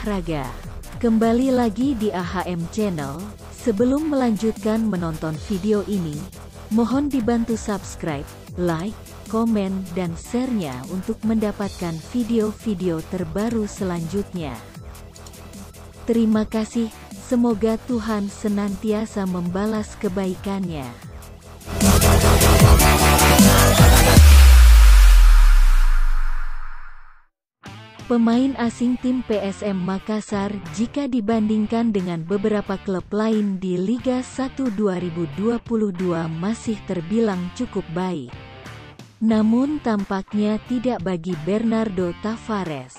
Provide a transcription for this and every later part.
olahraga. Kembali lagi di AHM Channel. Sebelum melanjutkan menonton video ini, mohon dibantu subscribe, like, komen, dan share-nya untuk mendapatkan video-video terbaru selanjutnya. Terima kasih, semoga Tuhan senantiasa membalas kebaikannya. Pemain asing tim PSM Makassar jika dibandingkan dengan beberapa klub lain di Liga 1 2022 masih terbilang cukup baik. Namun tampaknya tidak bagi Bernardo Tavares.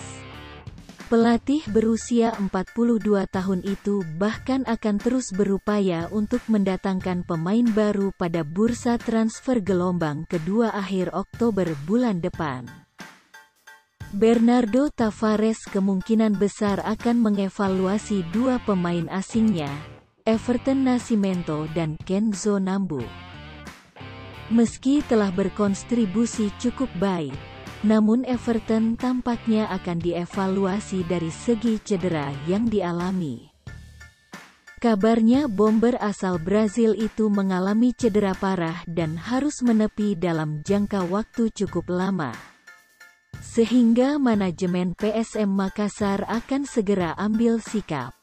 Pelatih berusia 42 tahun itu bahkan akan terus berupaya untuk mendatangkan pemain baru pada bursa transfer gelombang kedua akhir Oktober bulan depan. Bernardo Tavares kemungkinan besar akan mengevaluasi dua pemain asingnya, Everton Nascimento dan Kenzo Nambu. Meski telah berkontribusi cukup baik, namun Everton tampaknya akan dievaluasi dari segi cedera yang dialami. Kabarnya bomber asal Brazil itu mengalami cedera parah dan harus menepi dalam jangka waktu cukup lama. Sehingga manajemen PSM Makassar akan segera ambil sikap.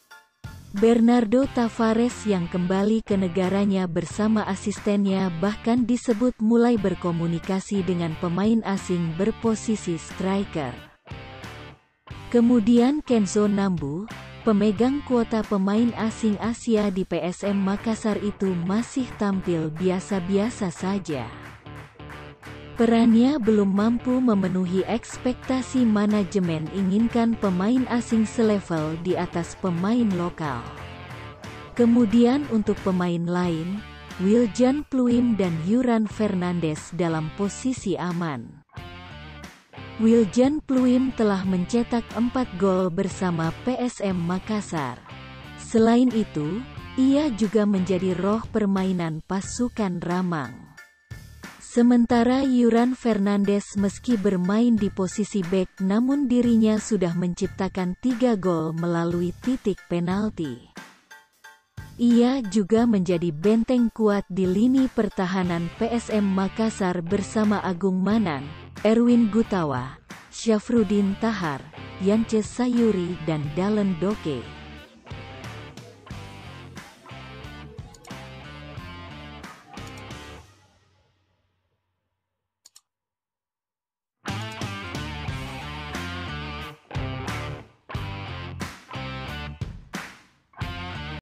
Bernardo Tavares yang kembali ke negaranya bersama asistennya bahkan disebut mulai berkomunikasi dengan pemain asing berposisi striker. Kemudian Kenzo Nambu, pemegang kuota pemain asing Asia di PSM Makassar itu masih tampil biasa-biasa saja. Perannya belum mampu memenuhi ekspektasi manajemen inginkan pemain asing selevel di atas pemain lokal. Kemudian untuk pemain lain, Wiljan Pluim dan Yuran Fernandes dalam posisi aman. Wiljan Pluim telah mencetak 4 gol bersama PSM Makassar. Selain itu, ia juga menjadi roh permainan pasukan Ramang. Sementara Yuran Fernandes meski bermain di posisi bek namun dirinya sudah menciptakan 3 gol melalui titik penalti. Ia juga menjadi benteng kuat di lini pertahanan PSM Makassar bersama Agung Manan, Erwin Gutawa, Syafruddin Tahar, Yance Sayuri dan Dalen Doke.